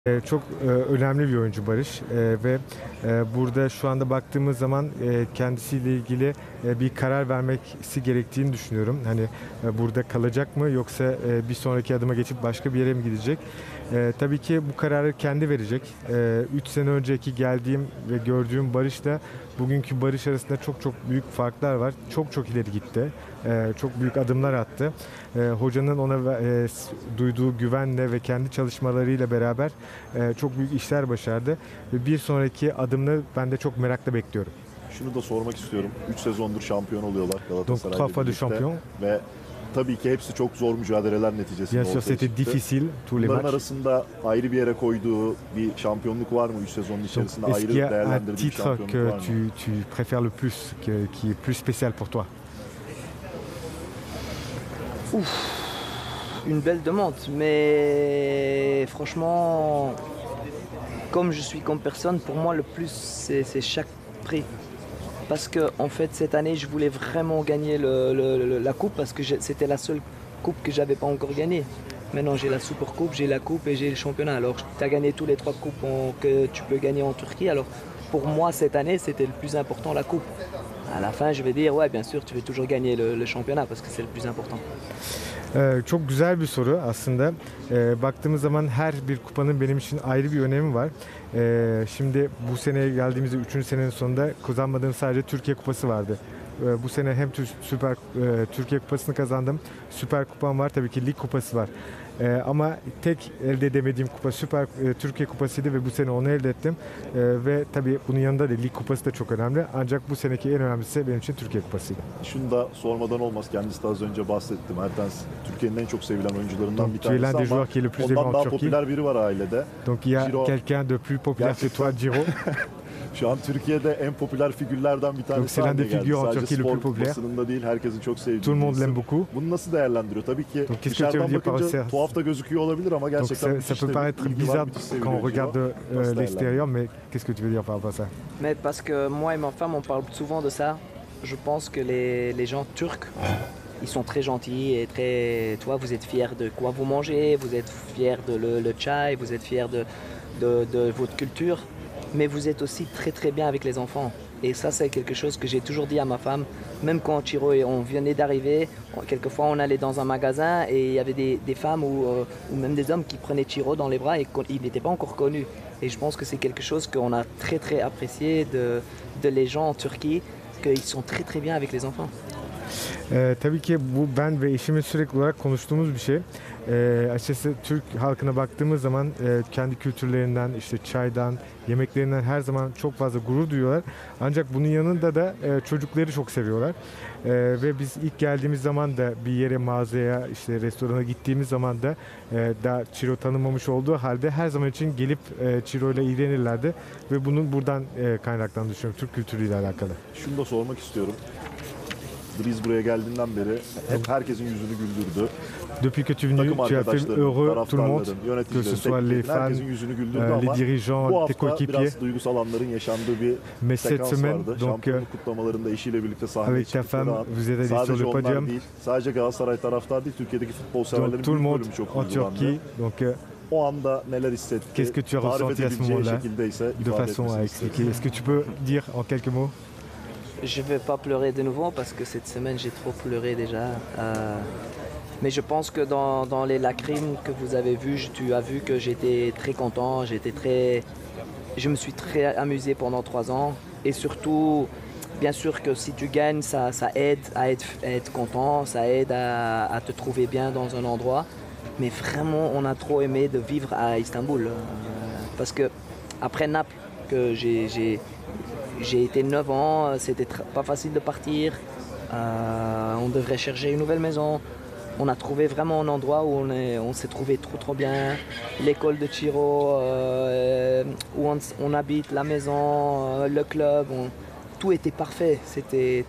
Önemli bir oyuncu Barış. Ve burada şu anda baktığımız zaman kendisiyle ilgili bir karar vermesi gerektiğini düşünüyorum. Hani burada kalacak mı yoksa bir sonraki adıma geçip başka bir yere mi gidecek? Tabii ki bu kararı kendi verecek. 3 sene önceki geldiğim ve gördüğüm Barış'la bugünkü Barış arasında çok çok büyük farklar var. Çok çok ileri gitti. Çok büyük adımlar attı. Hocanın ona duyduğu güvenle ve kendi çalışmalarıyla beraber çok büyük işler başardı. Ve bir sonraki adımını ben de çok merakla bekliyorum. Şunu da sormak istiyorum. 3 sezondur şampiyon oluyorlar Donc Galatasaray'la trois fois de birlikte. champion. Ve tabii ki hepsi çok zor mücadeleler neticesinde Bien sûr, ortaya c'était çıktı. difficile tous les Bunların matchs. arasında ayrı bir yere koyduğu bir şampiyonluk var mı? 3 sezonun Donc, içerisinde est-ce ayrı qu'il y a un değerlendirdiği bir titre şampiyonluk que var mı? tu préfères le plus, qui est plus spécial pour toi? Une belle demande, mais franchement, comme je suis comme personne, pour moi le plus c'est chaque prix. Parce que en fait cette année je voulais vraiment gagner la coupe parce que c'était la seule coupe que j'avais pas encore gagnée. Maintenant j'ai la Super Coupe, j'ai la coupe et j'ai le championnat. Alors tu as gagné tous les trois coupes que tu peux gagner en Turquie. Alors pour moi cette année c'était le plus important la coupe. À la fin je vais dire ouais bien sûr tu veux toujours gagner le championnat parce que c'est le plus important. Çok güzel bir soru aslında. Baktığımız zaman her bir kupanın benim için ayrı bir önemi var. Şimdi bu seneye geldiğimizde 3. senenin sonunda kazanmadığım sadece Türkiye Kupası vardı. Bu sene hem Türkiye Kupası'nı kazandım. Süper Kupam var, tabii ki Lig Kupası var. Ama tek elde edemediğim kupa Türkiye Kupası'ydı ve bu sene onu elde ettim. Ve tabii bunun yanında da Lig Kupası da çok önemli. Ancak bu seneki en önemlisi benim için Türkiye Kupası'ydı. Şunu da sormadan olmaz. Kendisi de az önce bahsetti. Mertens Türkiye'nin en çok sevilen oyuncularından Donc, bir tu es l'un tanesi des ama joueurs qui est le plus aimé ondan en daha Turquie. popüler biri var ailede. Donc il y a Ciro quelqu'un de plus populaire que toi, Ciro. Şu an Türkiye'de en popüler figürlerden bir tanesi Donc, c'est l'un haline des geldi. figures en Sadece Turquie le spor plus populaire. basınında değil, herkesin çok sevdiği Tout le bir monde isim. l'aime beaucoup. Bunu nasıl değerlendiriyor? Tabii ki Donc, qu'est-ce que tu dışarıdan veux dire par bakınca ça? tuhaf da gözüküyor olabilir ama Donc gerçekten ça müthiş peut de paraître bir ilgi var, bizarre müthiş quand on seviliyor regarde Ciro. de Nasıl l'extérieur, mais qu'est-ce que tu veux dire par rapport à ça? Mais parce que moi et ma femme, on parle souvent de ça. Je pense que les gens turcs, ils sont très gentils et très... Tu vois, vous êtes fiers de quoi vous mangez, vous êtes fiers de le chai, vous êtes fiers de votre culture, mais vous êtes aussi très très bien avec les enfants. Et ça, c'est quelque chose que j'ai toujours dit à ma femme, même quand Chiro et on venait d'arriver, quelquefois on allait dans un magasin et il y avait des femmes ou même des hommes qui prenaient Chiro dans les bras et il n'était pas encore connu. Et je pense que c'est quelque chose qu'on a très très apprécié de les gens en Turquie, qu'ils sont très très bien avec les enfants. Tabii ki bu ben ve eşimin sürekli olarak konuştuğumuz bir şey. Açıkçası Türk halkına baktığımız zaman kendi kültürlerinden, işte çaydan, yemeklerinden her zaman çok fazla gurur duyuyorlar. Ancak bunun yanında da çocukları çok seviyorlar. Ve biz ilk geldiğimiz zaman da bir yere, mağazaya, işte restorana gittiğimiz zaman da daha Ciro tanımamış olduğu halde her zaman için gelip Ciro ile ilgilenirlerdi. Ve bunun buradan kaynaklandığını düşünüyorum, Türk kültürüyle alakalı. Şunu da sormak istiyorum. Dries buraya geldiğinden beri hep herkesin yüzünü güldürdü. Depuis que tu es venu, Takım tu as fait arkadaşların, heureux tout le monde, taraftarların, que ce yöneticilerin, soit les tekniklerin, fans, herkesin yüzünü güldürdü les ama bu dirigeants, tes hafta coéquipiers. biraz duygusal anların yaşandığı bir Mais cette sekans semaine, vardı. donc, Şampiyonluk kutlamalarında eşiyle birlikte sahneye avec ta çıktıkları femme, an. vous êtes allés sur Sadece le onlar podium. değil, sadece Galatasaray taraftar değil, Türkiye'deki futbol severlerin Donc tout le büyük monde bölümü çok en duygulandı. Turquie. Donc O anda neler hissetti? qu'est-ce que tu as Tarif ressenti à ce edebileceği moment-là, şekilde ise de ifade façon à etmesini expliquer? isterim. Est-ce que tu peux dire en quelques mots? Je ne vais pas pleurer de nouveau parce que cette semaine j'ai trop pleuré déjà. Mais je pense que dans les lacrimes que vous avez vues, tu as vu que j'étais très content, je me suis très amusé pendant 3 ans. Et surtout, bien sûr que si tu gagnes, ça aide à être content, ça aide à te trouver bien dans un endroit. Mais vraiment, on a trop aimé de vivre à Istanbul. Parce que après Naples, que j'ai été 9 ans, c'était pas facile de partir. On devrait chercher une nouvelle maison. On a trouvé vraiment un endroit où on s'est trouvé trop bien. L'école de Chiro, où on habite, la maison, le club, tout était parfait.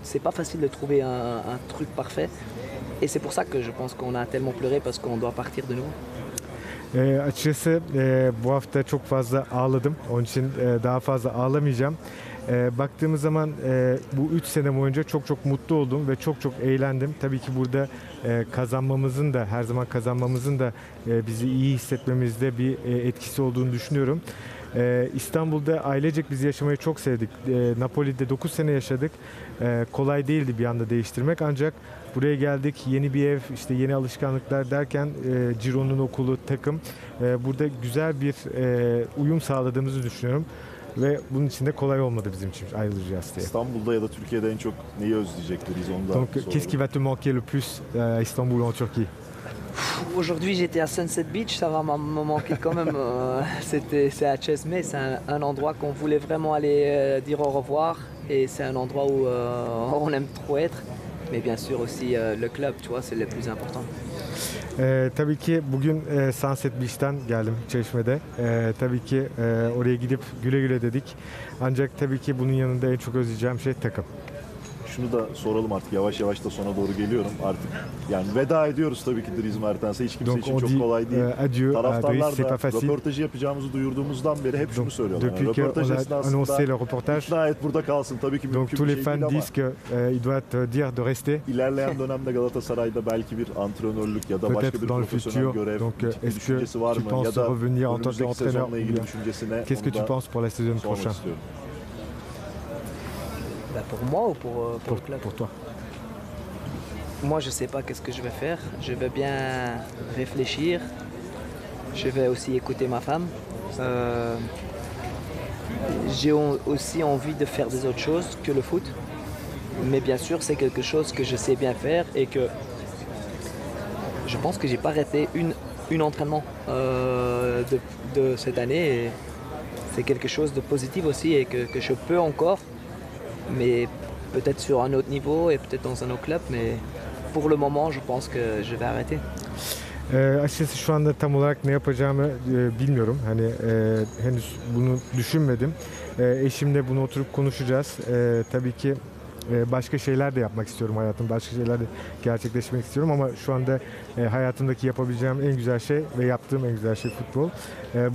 C'est pas facile de trouver un truc parfait. Et c'est pour ça que je pense qu'on a tellement pleuré parce qu'on doit partir de nouveau. Açıkçası bu hafta çok fazla ağladım. Onun için daha fazla ağlamayacağım. Baktığımız zaman bu 3 sene boyunca çok çok mutlu oldum ve çok çok eğlendim. Tabii ki burada kazanmamızın da her zaman kazanmamızın da bizi iyi hissetmemizde bir etkisi olduğunu düşünüyorum. İstanbul'da ailecek biz yaşamayı çok sevdik. Napoli'de 9 sene yaşadık. Kolay değildi bir anda değiştirmek ancak buraya geldik. Yeni bir ev, işte yeni alışkanlıklar derken Ciro'nun okulu, takım. Burada güzel bir uyum sağladığımızı düşünüyorum. Ve bunun için de kolay olmadı bizim için ayrılacağız diye. İstanbul'da ya da Türkiye'de en çok neyi özleyecektiriz onu da Donc, soralım. qu'est-ce qui va te manquer le plus à Istanbul ou en Turquie? Aujourd'hui, j'étais à Sunset Beach, ça va me manquer quand même. C'est à Chesme, c'est un endroit qu'on voulait vraiment aller dire au revoir. Et c'est un endroit où on aime trop être. Mais bien sûr aussi le club, tu vois, c'est le plus important. Tabii ki bugün Sunset Beach'ten geldim Çeşme'de. Tabii ki oraya gidip güle güle dedik. Ancak tabii ki bunun yanında en çok özleyeceğim şey takım. Şunu da soralım artık, yavaş yavaş da sona doğru geliyorum artık. Yani veda ediyoruz tabii ki Dries Mertens'e. Hiç kimse Donc, için on çok dit, kolay değil. adieu à Taraftarlar Dries, c'est da pas facile. röportajı yapacağımızı duyurduğumuzdan beri hep şunu Donc, söylüyorlar. Yani depuis qu'on röportaj a esnasında annoncé le reportage, ikna et burada kalsın. Tabii ki donc mümkün tous bir les şey değil fans ama disent qu'il doit te dire de rester. ilerleyen dönemde Galatasaray'da belki bir antrenörlük ya da başka Peut-être bir dans le profesyonel futur. görev Donc, bir est-ce que düşüncesi var tu mı? penses Ya da revenir en tant önümüzdeki qu'entraîneur sezonla ilgili ou düşüncesine Qu'est-ce que onu tu da penses pour la saison sormak prochaine? istiyorum. Bah, pour moi ou pour le club? Pour toi. Moi, je ne sais pas qu'est-ce que je vais faire. Je vais bien réfléchir. Je vais aussi écouter ma femme. J'ai aussi envie de faire des autres choses que le foot. Mais bien sûr, c'est quelque chose que je sais bien faire et que je pense que j'ai pas raté une entraînement de cette année. Et c'est quelque chose de positif aussi et que je peux encore, mais peut-être sur un autre niveau et peut-être dans un autre club. Mais pour le moment, je pense que je vais arrêter. Açıkçası şu anda tam olarak ne yapacağımı bilmiyorum. Hani henüz bunu düşünmedim. Eşimle bunu oturup konuşacağız. Tabii ki başka şeyler de yapmak istiyorum hayatımda. Başka şeyler de gerçekleşmek istiyorum ama şu anda hayatımdaki yapabileceğim en güzel şey ve yaptığım en güzel şey futbol.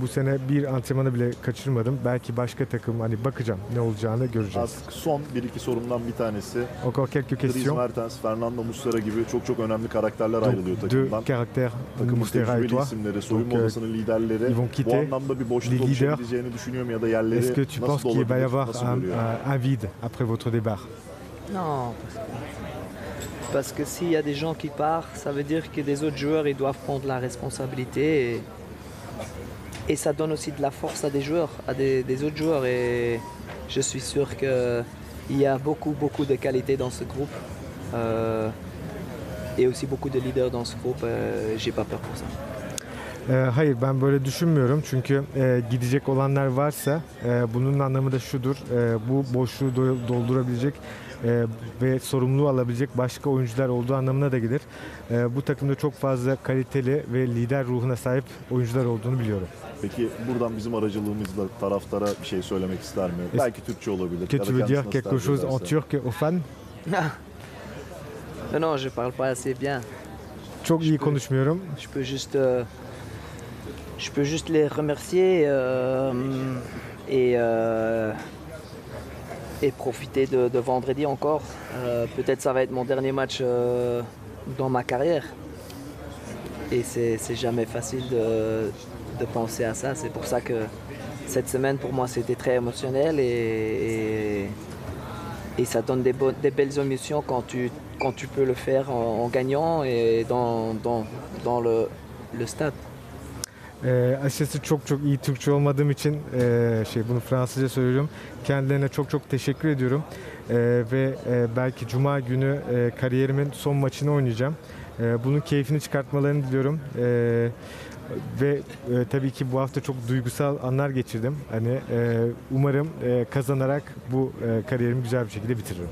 Bu sene bir antrenmanı bile kaçırmadım. Belki başka takım, hani bakacağım ne olacağını göreceğiz. Artık son 1-2 sorumdan bir tanesi. Encore quelques Dries questions. Mertens, Fernando Muslera gibi çok önemli karakterler Donc, ayrılıyor deux takımdan. caractères, Takımın Muslera et tecrübeli toi. isimleri, soyunma Donc, odasının liderleri ils vont bu quitter anlamda bir boşluk les leaders. oluşabileceğini düşünüyor mu ya da yerleri Est-ce que tu penses nasıl qu'il va y olabilir, avoir nasıl görüyor? un vide après votre départ? Non, parce que s'il y a des gens qui partent, ça veut dire que des autres joueurs ils doivent prendre la responsabilité et ça donne aussi de la force à des joueurs, à des autres joueurs et je suis sûr qu'il y a beaucoup de qualité dans ce groupe et aussi beaucoup de leaders dans ce groupe. J'ai pas peur pour ça. Hayır, ben böyle düşünmüyorum çünkü gidecek olanlar varsa bunun anlamı da şudur: bu boşluğu doldurabilecek ve sorumluluğu alabilecek başka oyuncular olduğu anlamına da gelir. Bu takımda çok fazla kaliteli ve lider ruhuna sahip oyuncular olduğunu biliyorum. Peki buradan bizim aracılığımızla taraftara bir şey söylemek ister mi? Belki Türkçe olabilir. Que ya da tu veux kendisi dire nasıl quelque tercih chose en ederse. turc aux fans? Non, je parle pas assez bien. Çok iyi konuşmuyorum. Je peux juste les remercier et profiter de vendredi encore. Peut-être ça va être mon dernier match dans ma carrière. Et c'est jamais facile de penser à ça. C'est pour ça que cette semaine pour moi c'était très émotionnel et ça donne des belles émotions quand tu peux le faire en gagnant et dans le stade. Açıkçası çok iyi Türkçe olmadığım için bunu Fransızca söylüyorum. Kendilerine çok teşekkür ediyorum. Ve belki Cuma günü kariyerimin son maçını oynayacağım. Bunun keyfini çıkartmalarını diliyorum. Ve tabii ki bu hafta çok duygusal anlar geçirdim. Hani umarım kazanarak bu kariyerimi güzel bir şekilde bitiririm.